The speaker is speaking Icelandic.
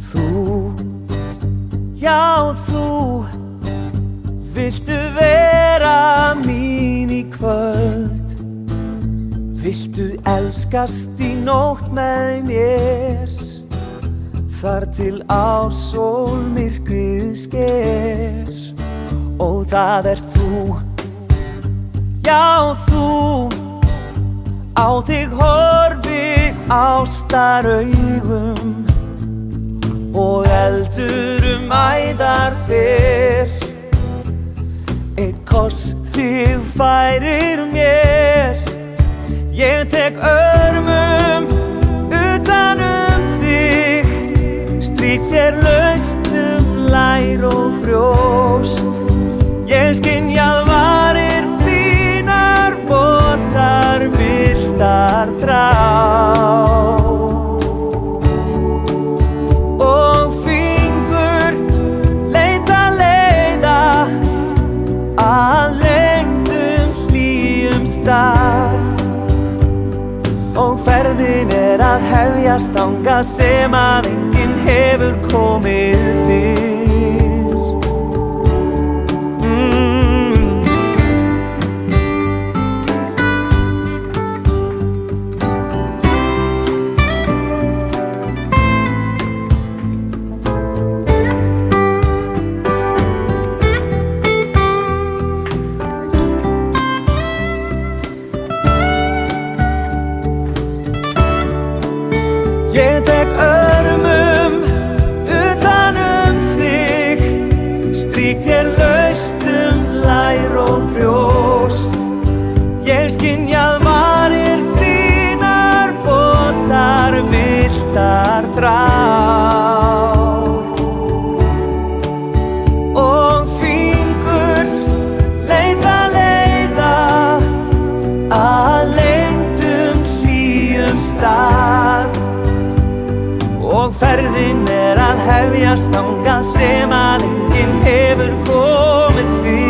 Þú, já þú, viltu vera mín í kvöld? Viltu elskast í nótt með mér? Þar til á sólmyrkrið sker. Og það þú, já þú, á þig horfi ástaraugum og eldur æðar fer. Einn koss þig færir mér, ég tek örmum utan þig, strík þér laust lær og brjóst. Ég skynjað varir þínar, votar villtar þrá. Og fingur leita leiða að lengdum hlýjum stað. Og ferðin að hefjast þangað sem að enginn hefur komið fyrr. Ég tek örmum utan þig, strík þér laust lær og brjóst. Ég skynjað varir þínar, votar villtar þrá. Og fingur leita leiða að lengdum hlýjum stað. Og ferðin að hefjast þangað sem að enginn hefur komið fyrr.